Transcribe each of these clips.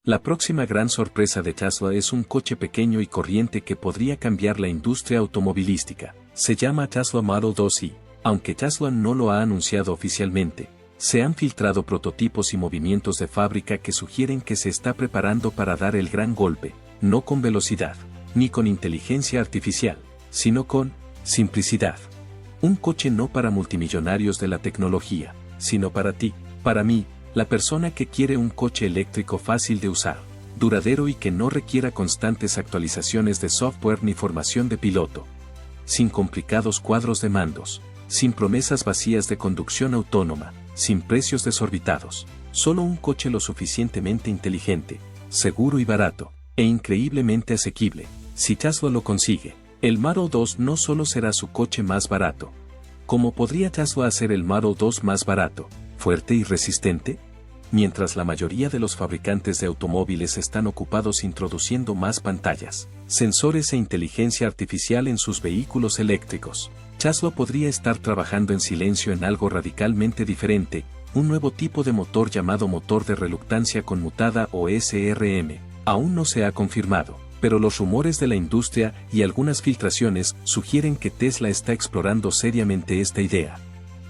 La próxima gran sorpresa de Tesla es un coche pequeño y corriente que podría cambiar la industria automovilística. Se llama Tesla Model 2i, aunque Tesla no lo ha anunciado oficialmente. Se han filtrado prototipos y movimientos de fábrica que sugieren que se está preparando para dar el gran golpe, no con velocidad, ni con inteligencia artificial, sino con simplicidad. Un coche no para multimillonarios de la tecnología, sino para ti, para mí, la persona que quiere un coche eléctrico fácil de usar, duradero y que no requiera constantes actualizaciones de software ni formación de piloto. Sin complicados cuadros de mandos, sin promesas vacías de conducción autónoma, sin precios desorbitados, solo un coche lo suficientemente inteligente, seguro y barato, e increíblemente asequible. Si Tesla lo consigue, el Model 2 no solo será su coche más barato. ¿Cómo podría Tesla hacer el Model 2 más barato, fuerte y resistente? Mientras la mayoría de los fabricantes de automóviles están ocupados introduciendo más pantallas, sensores e inteligencia artificial en sus vehículos eléctricos, Tesla podría estar trabajando en silencio en algo radicalmente diferente, un nuevo tipo de motor llamado motor de reluctancia conmutada o SRM. Aún no se ha confirmado, pero los rumores de la industria y algunas filtraciones sugieren que Tesla está explorando seriamente esta idea.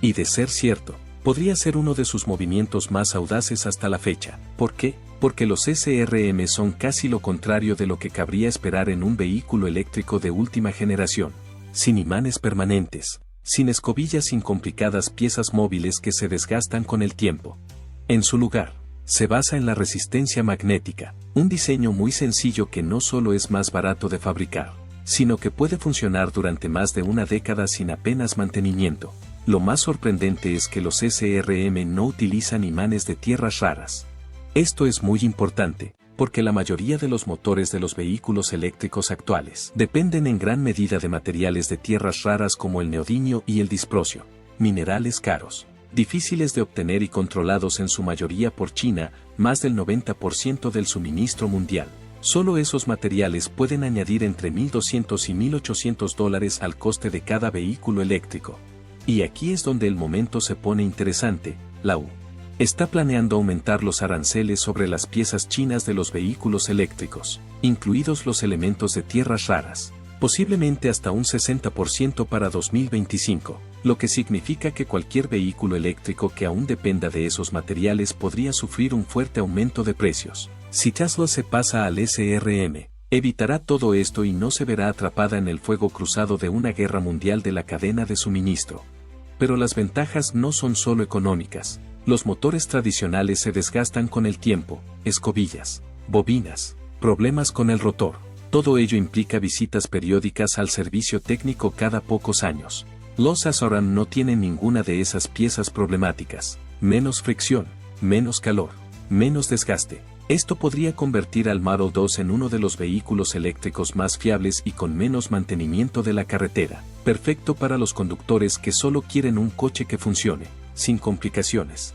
Y de ser cierto, podría ser uno de sus movimientos más audaces hasta la fecha. ¿Por qué? Porque los SRM son casi lo contrario de lo que cabría esperar en un vehículo eléctrico de última generación. Sin imanes permanentes, sin escobillas, sin complicadas piezas móviles que se desgastan con el tiempo. En su lugar, se basa en la resistencia magnética, un diseño muy sencillo que no solo es más barato de fabricar, sino que puede funcionar durante más de una década sin apenas mantenimiento. Lo más sorprendente es que los SRM no utilizan imanes de tierras raras. Esto es muy importante, porque la mayoría de los motores de los vehículos eléctricos actuales dependen en gran medida de materiales de tierras raras como el neodimio y el disprosio, minerales caros, difíciles de obtener y controlados en su mayoría por China, más del 90% del suministro mundial. Solo esos materiales pueden añadir entre $1.200 y $1.800 al coste de cada vehículo eléctrico. Y aquí es donde el momento se pone interesante. La U está planeando aumentar los aranceles sobre las piezas chinas de los vehículos eléctricos, incluidos los elementos de tierras raras, posiblemente hasta un 60% para 2025, lo que significa que cualquier vehículo eléctrico que aún dependa de esos materiales podría sufrir un fuerte aumento de precios. Si Tesla se pasa al SRM, evitará todo esto y no se verá atrapada en el fuego cruzado de una guerra mundial de la cadena de suministro. Pero las ventajas no son solo económicas. Los motores tradicionales se desgastan con el tiempo, escobillas, bobinas, problemas con el rotor. Todo ello implica visitas periódicas al servicio técnico cada pocos años. Los SRM no tienen ninguna de esas piezas problemáticas. Menos fricción, menos calor, menos desgaste. Esto podría convertir al Model 2 en uno de los vehículos eléctricos más fiables y con menos mantenimiento de la carretera. Perfecto para los conductores que solo quieren un coche que funcione, sin complicaciones.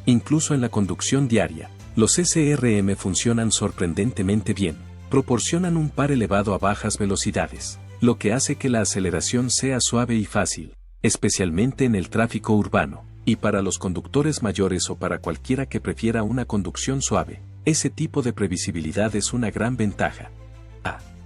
Incluso en la conducción diaria, los SRM funcionan sorprendentemente bien. Proporcionan un par elevado a bajas velocidades, lo que hace que la aceleración sea suave y fácil, especialmente en el tráfico urbano, y para los conductores mayores o para cualquiera que prefiera una conducción suave. Ese tipo de previsibilidad es una gran ventaja.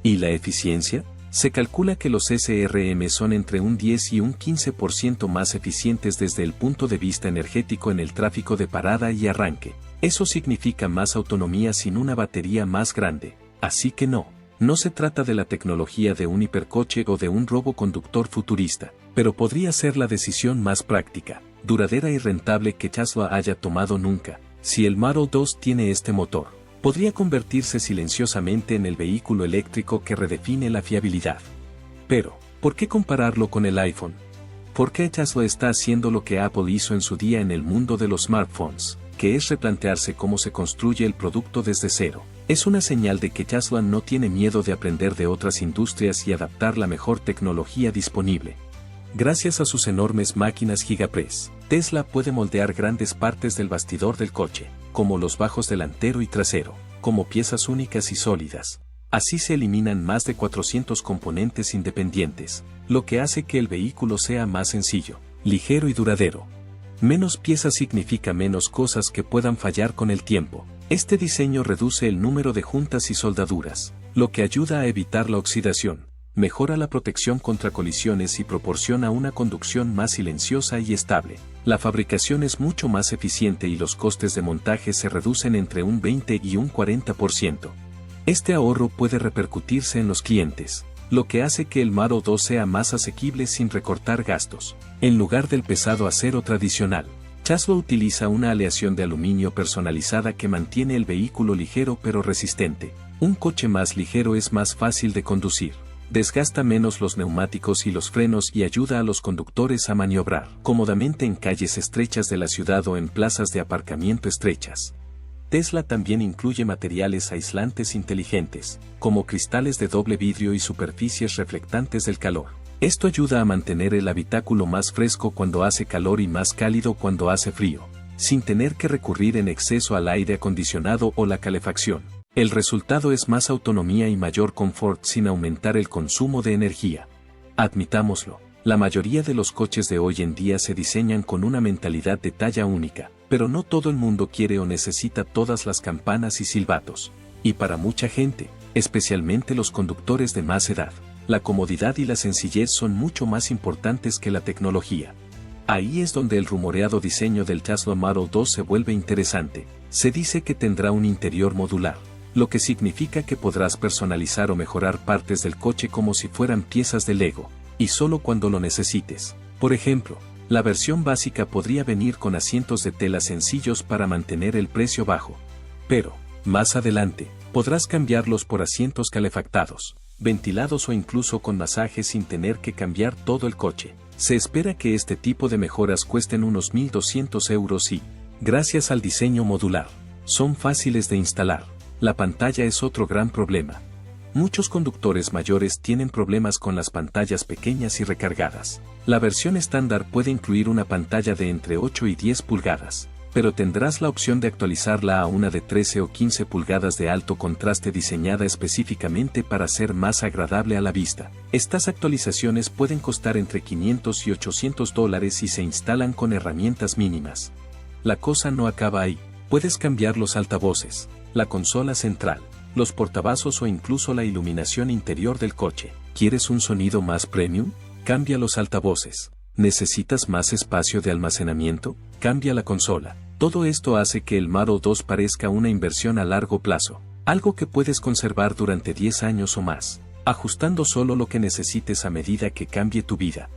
¿Y la eficiencia? Se calcula que los SRM son entre un 10 y un 15% más eficientes desde el punto de vista energético en el tráfico de parada y arranque. Eso significa más autonomía sin una batería más grande. Así que no se trata de la tecnología de un hipercoche o de un roboconductor futurista, pero podría ser la decisión más práctica, duradera y rentable que Tesla haya tomado nunca. Si el Model 2 tiene este motor, podría convertirse silenciosamente en el vehículo eléctrico que redefine la fiabilidad. Pero, ¿por qué compararlo con el iPhone? ¿Por qué Tesla está haciendo lo que Apple hizo en su día en el mundo de los smartphones, que es replantearse cómo se construye el producto desde cero? Es una señal de que Tesla no tiene miedo de aprender de otras industrias y adaptar la mejor tecnología disponible. Gracias a sus enormes máquinas Gigapress, Tesla puede moldear grandes partes del bastidor del coche, como los bajos delantero y trasero, como piezas únicas y sólidas. Así se eliminan más de 400 componentes independientes, lo que hace que el vehículo sea más sencillo, ligero y duradero. Menos piezas significa menos cosas que puedan fallar con el tiempo. Este diseño reduce el número de juntas y soldaduras, lo que ayuda a evitar la oxidación, mejora la protección contra colisiones y proporciona una conducción más silenciosa y estable. La fabricación es mucho más eficiente y los costes de montaje se reducen entre un 20 y un 40%. Este ahorro puede repercutirse en los clientes, lo que hace que el Model 2 sea más asequible sin recortar gastos. En lugar del pesado acero tradicional, Tesla utiliza una aleación de aluminio personalizada que mantiene el vehículo ligero pero resistente. Un coche más ligero es más fácil de conducir, desgasta menos los neumáticos y los frenos y ayuda a los conductores a maniobrar cómodamente en calles estrechas de la ciudad o en plazas de aparcamiento estrechas. Tesla también incluye materiales aislantes inteligentes, como cristales de doble vidrio y superficies reflectantes del calor. Esto ayuda a mantener el habitáculo más fresco cuando hace calor y más cálido cuando hace frío, sin tener que recurrir en exceso al aire acondicionado o la calefacción. El resultado es más autonomía y mayor confort sin aumentar el consumo de energía. Admitámoslo, la mayoría de los coches de hoy en día se diseñan con una mentalidad de talla única, pero no todo el mundo quiere o necesita todas las campanas y silbatos. Y para mucha gente, especialmente los conductores de más edad, la comodidad y la sencillez son mucho más importantes que la tecnología. Ahí es donde el rumoreado diseño del Tesla Model 2 se vuelve interesante. Se dice que tendrá un interior modular, lo que significa que podrás personalizar o mejorar partes del coche como si fueran piezas de Lego, y solo cuando lo necesites. Por ejemplo, la versión básica podría venir con asientos de tela sencillos para mantener el precio bajo. Pero, más adelante, podrás cambiarlos por asientos calefactados, ventilados o incluso con masaje sin tener que cambiar todo el coche. Se espera que este tipo de mejoras cuesten unos 1.200 euros y, gracias al diseño modular, son fáciles de instalar. La pantalla es otro gran problema. Muchos conductores mayores tienen problemas con las pantallas pequeñas y recargadas. La versión estándar puede incluir una pantalla de entre 8 y 10 pulgadas, pero tendrás la opción de actualizarla a una de 13 o 15 pulgadas de alto contraste diseñada específicamente para ser más agradable a la vista. Estas actualizaciones pueden costar entre $500 y $800 y se instalan con herramientas mínimas. La cosa no acaba ahí. Puedes cambiar los altavoces, la consola central, los portavasos o incluso la iluminación interior del coche. ¿Quieres un sonido más premium? Cambia los altavoces. ¿Necesitas más espacio de almacenamiento? Cambia la consola. Todo esto hace que el Model 2 parezca una inversión a largo plazo, algo que puedes conservar durante 10 años o más, ajustando solo lo que necesites a medida que cambie tu vida.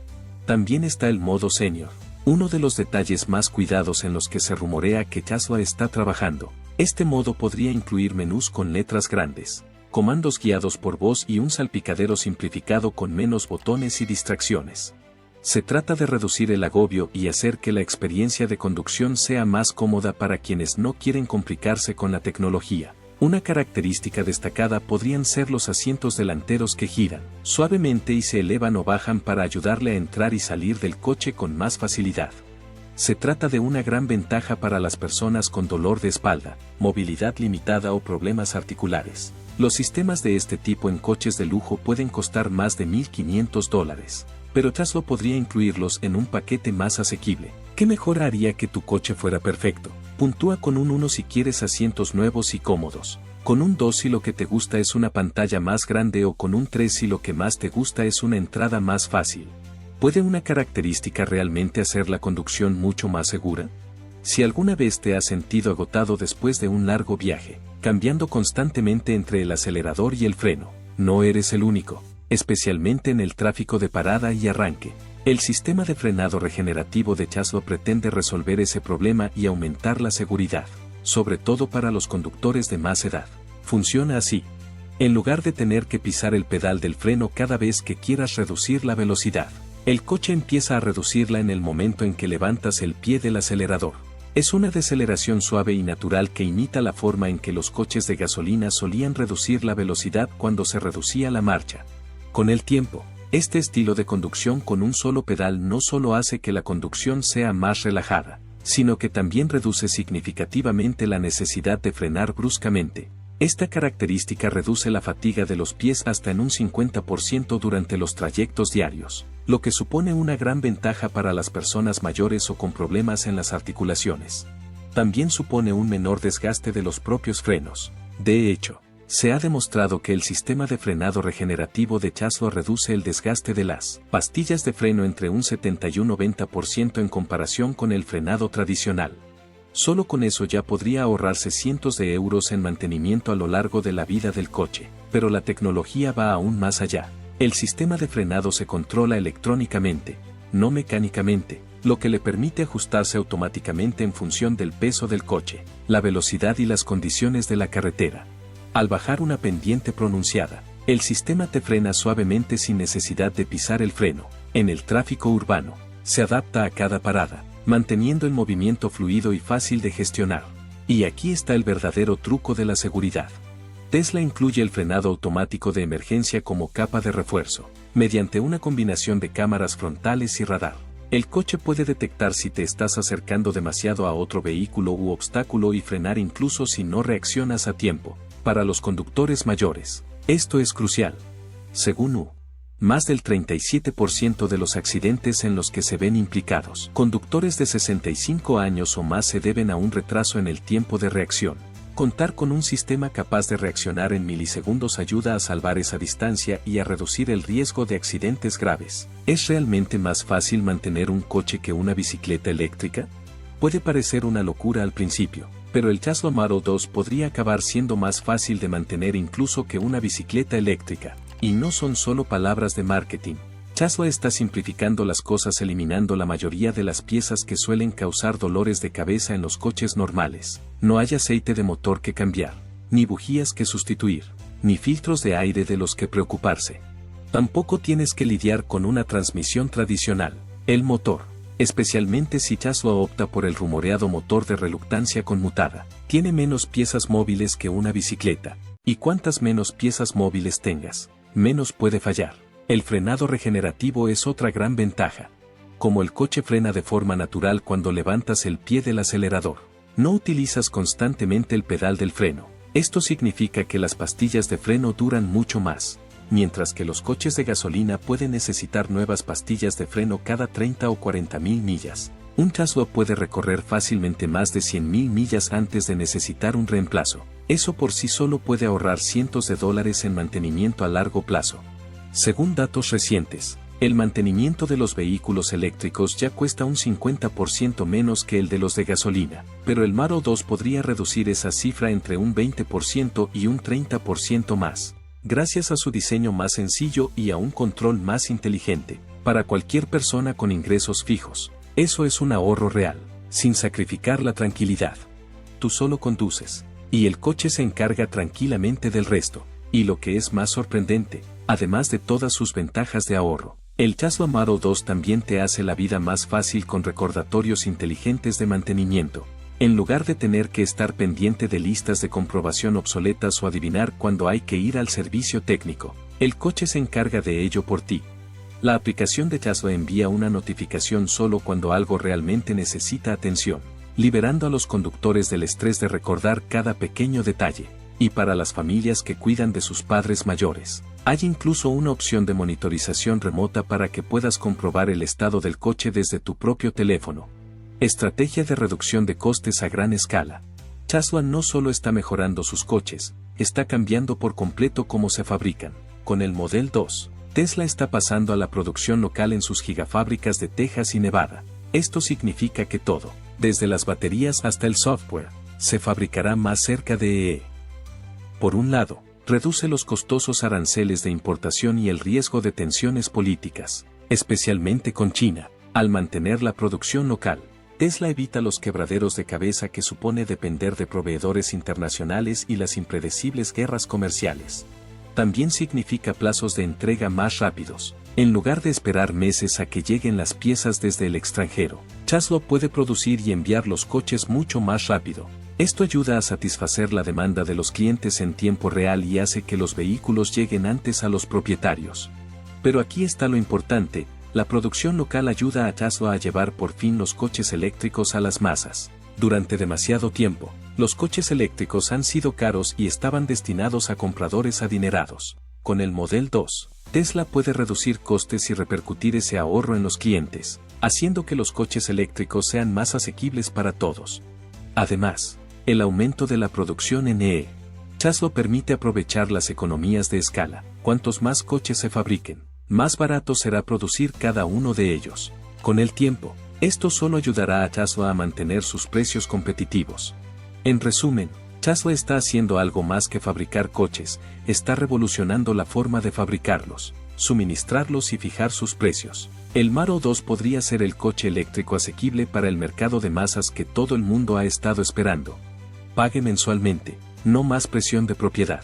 También está el modo Senior, uno de los detalles más cuidados en los que se rumorea que Tesla está trabajando. Este modo podría incluir menús con letras grandes, comandos guiados por voz y un salpicadero simplificado con menos botones y distracciones. Se trata de reducir el agobio y hacer que la experiencia de conducción sea más cómoda para quienes no quieren complicarse con la tecnología. Una característica destacada podrían ser los asientos delanteros que giran suavemente y se elevan o bajan para ayudarle a entrar y salir del coche con más facilidad. Se trata de una gran ventaja para las personas con dolor de espalda, movilidad limitada o problemas articulares. Los sistemas de este tipo en coches de lujo pueden costar más de $1.500. Pero Tesla podría incluirlos en un paquete más asequible. ¿Qué mejor haría que tu coche fuera perfecto? Puntúa con un 1 si quieres asientos nuevos y cómodos, con un 2 si lo que te gusta es una pantalla más grande o con un 3 si lo que más te gusta es una entrada más fácil. ¿Puede una característica realmente hacer la conducción mucho más segura? Si alguna vez te has sentido agotado después de un largo viaje, cambiando constantemente entre el acelerador y el freno, no eres el único. Especialmente en el tráfico de parada y arranque. El sistema de frenado regenerativo de Tesla pretende resolver ese problema y aumentar la seguridad, sobre todo para los conductores de más edad. Funciona así. En lugar de tener que pisar el pedal del freno cada vez que quieras reducir la velocidad, el coche empieza a reducirla en el momento en que levantas el pie del acelerador. Es una deceleración suave y natural que imita la forma en que los coches de gasolina solían reducir la velocidad cuando se reducía la marcha. Con el tiempo, este estilo de conducción con un solo pedal no solo hace que la conducción sea más relajada, sino que también reduce significativamente la necesidad de frenar bruscamente. Esta característica reduce la fatiga de los pies hasta en un 50% durante los trayectos diarios. lo que supone una gran ventaja para las personas mayores o con problemas en las articulaciones. También supone un menor desgaste de los propios frenos. De hecho, se ha demostrado que el sistema de frenado regenerativo de Tesla reduce el desgaste de las pastillas de freno entre un 70 y un 90% en comparación con el frenado tradicional. Solo con eso ya podría ahorrarse cientos de euros en mantenimiento a lo largo de la vida del coche, pero la tecnología va aún más allá. El sistema de frenado se controla electrónicamente, no mecánicamente, lo que le permite ajustarse automáticamente en función del peso del coche, la velocidad y las condiciones de la carretera. Al bajar una pendiente pronunciada, el sistema te frena suavemente sin necesidad de pisar el freno. En el tráfico urbano, se adapta a cada parada, manteniendo el movimiento fluido y fácil de gestionar. Y aquí está el verdadero truco de la seguridad. Tesla incluye el frenado automático de emergencia como capa de refuerzo, mediante una combinación de cámaras frontales y radar. El coche puede detectar si te estás acercando demasiado a otro vehículo u obstáculo y frenar incluso si no reaccionas a tiempo. Para los conductores mayores, esto es crucial. Según más del 37% de los accidentes en los que se ven implicados conductores de 65 años o más se deben a un retraso en el tiempo de reacción. Contar con un sistema capaz de reaccionar en milisegundos ayuda a salvar esa distancia y a reducir el riesgo de accidentes graves. ¿Es realmente más fácil mantener un coche que una bicicleta eléctrica? Puede parecer una locura al principio, pero el Tesla Model 2 podría acabar siendo más fácil de mantener incluso que una bicicleta eléctrica. Y no son solo palabras de marketing. Tesla está simplificando las cosas eliminando la mayoría de las piezas que suelen causar dolores de cabeza en los coches normales. No hay aceite de motor que cambiar, ni bujías que sustituir, ni filtros de aire de los que preocuparse. Tampoco tienes que lidiar con una transmisión tradicional. El motor, especialmente si Tesla opta por el rumoreado motor de reluctancia conmutada, tiene menos piezas móviles que una bicicleta. Y cuantas menos piezas móviles tengas, menos puede fallar. El frenado regenerativo es otra gran ventaja. Como el coche frena de forma natural cuando levantas el pie del acelerador, no utilizas constantemente el pedal del freno. Esto significa que las pastillas de freno duran mucho más, mientras que los coches de gasolina pueden necesitar nuevas pastillas de freno cada 30 o 40 mil millas. Un Tesla puede recorrer fácilmente más de 100.000 millas antes de necesitar un reemplazo. Eso por sí solo puede ahorrar cientos de dólares en mantenimiento a largo plazo. Según datos recientes, el mantenimiento de los vehículos eléctricos ya cuesta un 50% menos que el de los de gasolina, pero el Model 2 podría reducir esa cifra entre un 20% y un 30% más, gracias a su diseño más sencillo y a un control más inteligente. Para cualquier persona con ingresos fijos, eso es un ahorro real, sin sacrificar la tranquilidad. Tú solo conduces, y el coche se encarga tranquilamente del resto. Y lo que es más sorprendente, además de todas sus ventajas de ahorro, el Tesla Model 2 también te hace la vida más fácil con recordatorios inteligentes de mantenimiento. En lugar de tener que estar pendiente de listas de comprobación obsoletas o adivinar cuándo hay que ir al servicio técnico, el coche se encarga de ello por ti. La aplicación de Tesla envía una notificación solo cuando algo realmente necesita atención, liberando a los conductores del estrés de recordar cada pequeño detalle. Y para las familias que cuidan de sus padres mayores, hay incluso una opción de monitorización remota para que puedas comprobar el estado del coche desde tu propio teléfono. Estrategia de reducción de costes a gran escala. Tesla no solo está mejorando sus coches, está cambiando por completo cómo se fabrican. Con el Model 2, Tesla está pasando a la producción local en sus gigafábricas de Texas y Nevada. Esto significa que todo, desde las baterías hasta el software, se fabricará más cerca de Por un lado, reduce los costosos aranceles de importación y el riesgo de tensiones políticas, especialmente con China. Al mantener la producción local, Tesla evita los quebraderos de cabeza que supone depender de proveedores internacionales y las impredecibles guerras comerciales. También significa plazos de entrega más rápidos. En lugar de esperar meses a que lleguen las piezas desde el extranjero, Tesla puede producir y enviar los coches mucho más rápido. Esto ayuda a satisfacer la demanda de los clientes en tiempo real y hace que los vehículos lleguen antes a los propietarios. Pero aquí está lo importante, la producción local ayuda a Tesla a llevar por fin los coches eléctricos a las masas. Durante demasiado tiempo, los coches eléctricos han sido caros y estaban destinados a compradores adinerados. Con el Model 2, Tesla puede reducir costes y repercutir ese ahorro en los clientes, haciendo que los coches eléctricos sean más asequibles para todos. Además, el aumento de la producción en Tesla permite aprovechar las economías de escala. Cuantos más coches se fabriquen, más barato será producir cada uno de ellos. Con el tiempo, esto solo ayudará a Tesla a mantener sus precios competitivos. En resumen, Tesla está haciendo algo más que fabricar coches, está revolucionando la forma de fabricarlos, suministrarlos y fijar sus precios. El Model 2 podría ser el coche eléctrico asequible para el mercado de masas que todo el mundo ha estado esperando. Pague mensualmente, no más presión de propiedad.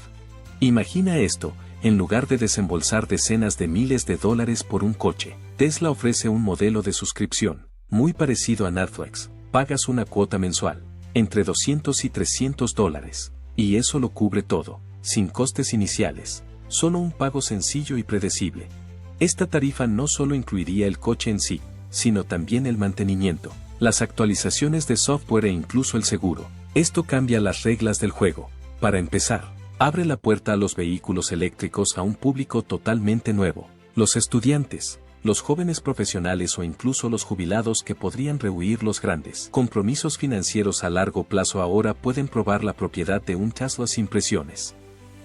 Imagina esto, en lugar de desembolsar decenas de miles de dólares por un coche, Tesla ofrece un modelo de suscripción, muy parecido a Netflix. Pagas una cuota mensual, entre $200 y $300, y eso lo cubre todo, sin costes iniciales, solo un pago sencillo y predecible. Esta tarifa no solo incluiría el coche en sí, sino también el mantenimiento, las actualizaciones de software e incluso el seguro. Esto cambia las reglas del juego. Para empezar, abre la puerta a los vehículos eléctricos a un público totalmente nuevo, los estudiantes, los jóvenes profesionales o incluso los jubilados que podrían rehuir los grandes compromisos financieros a largo plazo. Ahora pueden probar la propiedad de un Tesla sin presiones.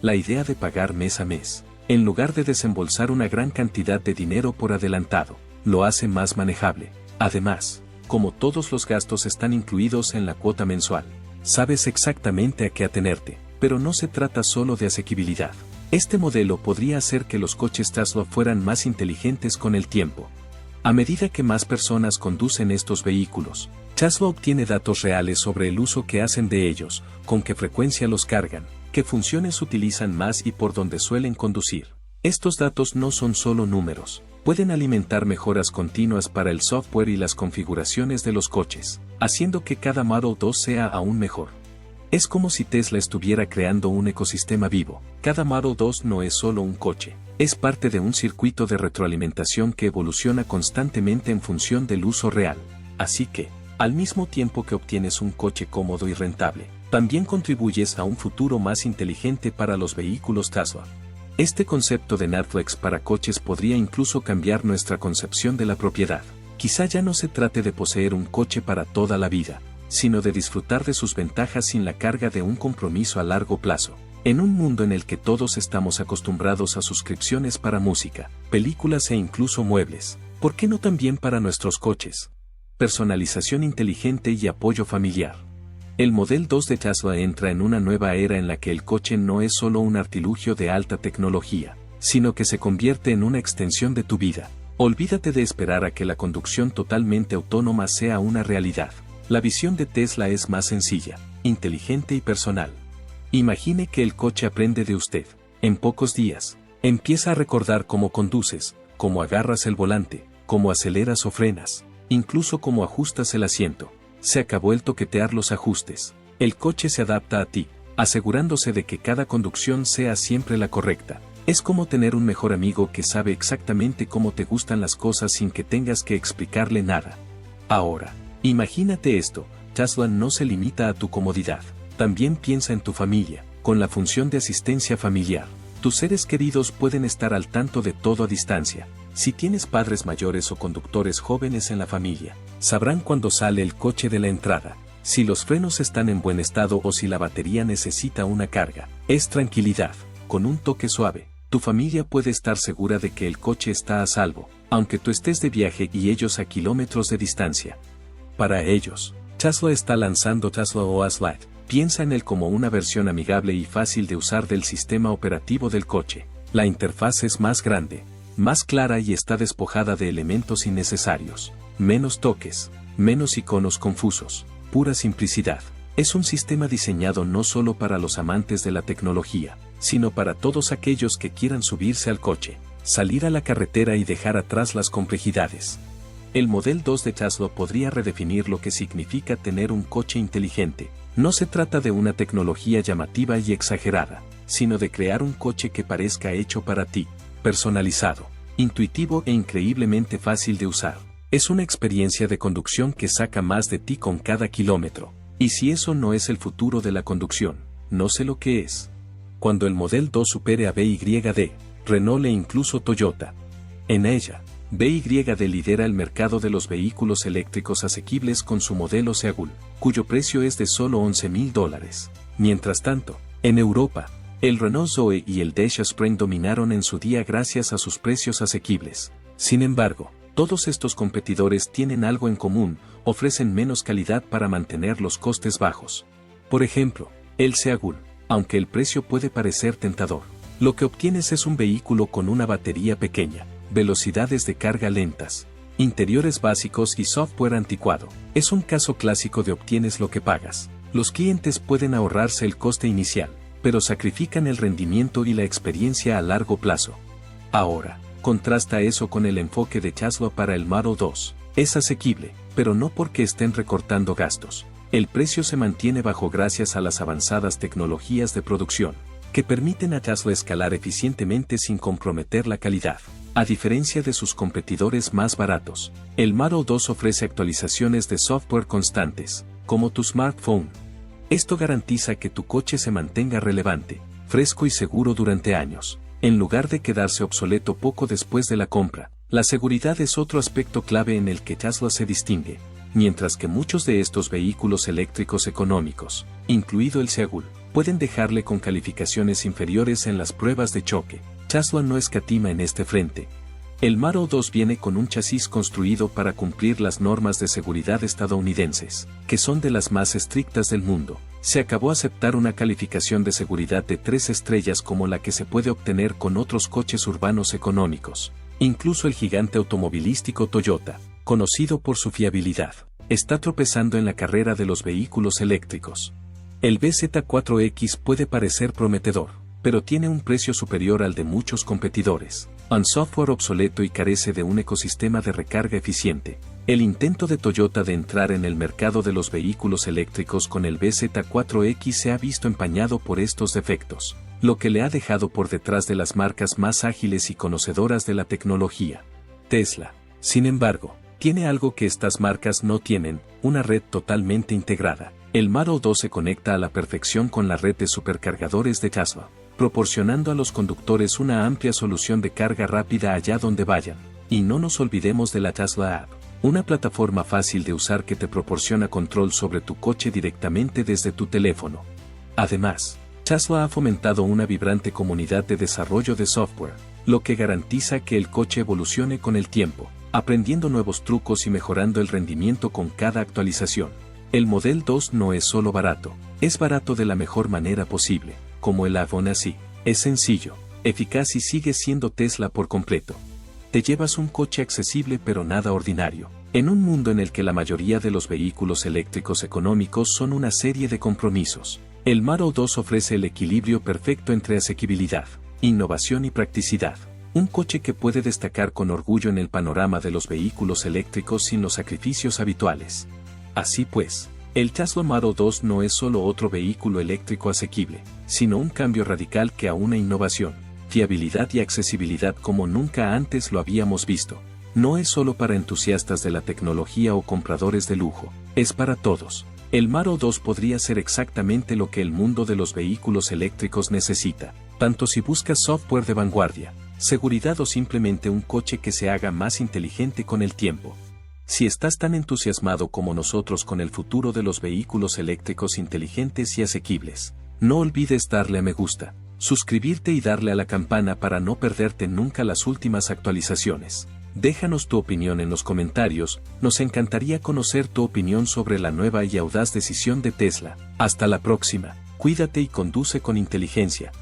La idea de pagar mes a mes, en lugar de desembolsar una gran cantidad de dinero por adelantado, lo hace más manejable. Además, como todos los gastos están incluidos en la cuota mensual, sabes exactamente a qué atenerte, pero no se trata solo de asequibilidad. Este modelo podría hacer que los coches Tesla fueran más inteligentes con el tiempo. A medida que más personas conducen estos vehículos, Tesla obtiene datos reales sobre el uso que hacen de ellos, con qué frecuencia los cargan, qué funciones utilizan más y por dónde suelen conducir. Estos datos no son solo números, pueden alimentar mejoras continuas para el software y las configuraciones de los coches, haciendo que cada Model 2 sea aún mejor. Es como si Tesla estuviera creando un ecosistema vivo. Cada Model 2 no es solo un coche, es parte de un circuito de retroalimentación que evoluciona constantemente en función del uso real. Así que, al mismo tiempo que obtienes un coche cómodo y rentable, también contribuyes a un futuro más inteligente para los vehículos Tesla. Este concepto de Netflix para coches podría incluso cambiar nuestra concepción de la propiedad. Quizá ya no se trate de poseer un coche para toda la vida, sino de disfrutar de sus ventajas sin la carga de un compromiso a largo plazo. En un mundo en el que todos estamos acostumbrados a suscripciones para música, películas e incluso muebles, ¿por qué no también para nuestros coches? Personalización inteligente y apoyo familiar. El Model 2 de Tesla entra en una nueva era en la que el coche no es solo un artilugio de alta tecnología, sino que se convierte en una extensión de tu vida. Olvídate de esperar a que la conducción totalmente autónoma sea una realidad. La visión de Tesla es más sencilla, inteligente y personal. Imagine que el coche aprende de usted. En pocos días, empieza a recordar cómo conduces, cómo agarras el volante, cómo aceleras o frenas, incluso cómo ajustas el asiento. Se acabó el toquetear los ajustes. El coche se adapta a ti, asegurándose de que cada conducción sea siempre la correcta. Es como tener un mejor amigo que sabe exactamente cómo te gustan las cosas sin que tengas que explicarle nada. Ahora, imagínate esto, Tesla no se limita a tu comodidad, también piensa en tu familia, con la función de asistencia familiar. Tus seres queridos pueden estar al tanto de todo a distancia. Si tienes padres mayores o conductores jóvenes en la familia, sabrán cuándo sale el coche de la entrada, si los frenos están en buen estado o si la batería necesita una carga. Es tranquilidad, con un toque suave. Tu familia puede estar segura de que el coche está a salvo, aunque tú estés de viaje y ellos a kilómetros de distancia. Para ellos, Tesla está lanzando Tesla OS Lite. Piensa en él como una versión amigable y fácil de usar del sistema operativo del coche. La interfaz es más grande, más clara y está despojada de elementos innecesarios. Menos toques, menos iconos confusos, pura simplicidad. Es un sistema diseñado no solo para los amantes de la tecnología, sino para todos aquellos que quieran subirse al coche, salir a la carretera y dejar atrás las complejidades. El Model 2 de Tesla podría redefinir lo que significa tener un coche inteligente. No se trata de una tecnología llamativa y exagerada, sino de crear un coche que parezca hecho para ti, personalizado, intuitivo e increíblemente fácil de usar. Es una experiencia de conducción que saca más de ti con cada kilómetro. Y si eso no es el futuro de la conducción, no sé lo que es. cuando el Model 2 supere a BYD, Renault e incluso Toyota. En ella, BYD lidera el mercado de los vehículos eléctricos asequibles con su modelo Seagull, cuyo precio es de solo $11.000. Mientras tanto, en Europa, el Renault Zoe y el Dacia Spring dominaron en su día gracias a sus precios asequibles. Sin embargo, todos estos competidores tienen algo en común: ofrecen menos calidad para mantener los costes bajos. Por ejemplo, el Seagull, aunque el precio puede parecer tentador, lo que obtienes es un vehículo con una batería pequeña, velocidades de carga lentas, interiores básicos y software anticuado. Es un caso clásico de obtienes lo que pagas. Los clientes pueden ahorrarse el coste inicial, pero sacrifican el rendimiento y la experiencia a largo plazo. Ahora, contrasta eso con el enfoque de Tesla para el Model 2. Es asequible, pero no porque estén recortando gastos. El precio se mantiene bajo gracias a las avanzadas tecnologías de producción, que permiten a Tesla escalar eficientemente sin comprometer la calidad. A diferencia de sus competidores más baratos, el Model 2 ofrece actualizaciones de software constantes, como tu smartphone. Esto garantiza que tu coche se mantenga relevante, fresco y seguro durante años, en lugar de quedarse obsoleto poco después de la compra. La seguridad es otro aspecto clave en el que Tesla se distingue. Mientras que muchos de estos vehículos eléctricos económicos, incluido el Seagull, pueden dejarle con calificaciones inferiores en las pruebas de choque, Tesla no escatima en este frente. El Model 2 viene con un chasis construido para cumplir las normas de seguridad estadounidenses, que son de las más estrictas del mundo. Se acabó de aceptar una calificación de seguridad de 3 estrellas como la que se puede obtener con otros coches urbanos económicos. Incluso el gigante automovilístico Toyota, conocido por su fiabilidad, está tropezando en la carrera de los vehículos eléctricos. El BZ4X puede parecer prometedor, pero tiene un precio superior al de muchos competidores, un software obsoleto y carece de un ecosistema de recarga eficiente. El intento de Toyota de entrar en el mercado de los vehículos eléctricos con el BZ4X se ha visto empañado por estos defectos, lo que le ha dejado por detrás de las marcas más ágiles y conocedoras de la tecnología. Tesla, sin embargo, tiene algo que estas marcas no tienen: una red totalmente integrada. El Model 2 se conecta a la perfección con la red de supercargadores de Tesla, proporcionando a los conductores una amplia solución de carga rápida allá donde vayan. Y no nos olvidemos de la Tesla App, una plataforma fácil de usar que te proporciona control sobre tu coche directamente desde tu teléfono. Además, Tesla ha fomentado una vibrante comunidad de desarrollo de software, lo que garantiza que el coche evolucione con el tiempo, aprendiendo nuevos trucos y mejorando el rendimiento con cada actualización. El Model 2 no es solo barato, es barato de la mejor manera posible, como el iPhone así. Es sencillo, eficaz y sigue siendo Tesla por completo. Te llevas un coche accesible pero nada ordinario. En un mundo en el que la mayoría de los vehículos eléctricos económicos son una serie de compromisos, el Model 2 ofrece el equilibrio perfecto entre asequibilidad, innovación y practicidad. Un coche que puede destacar con orgullo en el panorama de los vehículos eléctricos sin los sacrificios habituales. Así pues, el Tesla Model 2 no es solo otro vehículo eléctrico asequible, sino un cambio radical que aúna innovación, fiabilidad y accesibilidad como nunca antes lo habíamos visto. No es solo para entusiastas de la tecnología o compradores de lujo, es para todos. El Model 2 podría ser exactamente lo que el mundo de los vehículos eléctricos necesita, tanto si buscas software de vanguardia, seguridad o simplemente un coche que se haga más inteligente con el tiempo. Si estás tan entusiasmado como nosotros con el futuro de los vehículos eléctricos inteligentes y asequibles, no olvides darle a me gusta, suscribirte y darle a la campana para no perderte nunca las últimas actualizaciones. Déjanos tu opinión en los comentarios, nos encantaría conocer tu opinión sobre la nueva y audaz decisión de Tesla. Hasta la próxima, cuídate y conduce con inteligencia.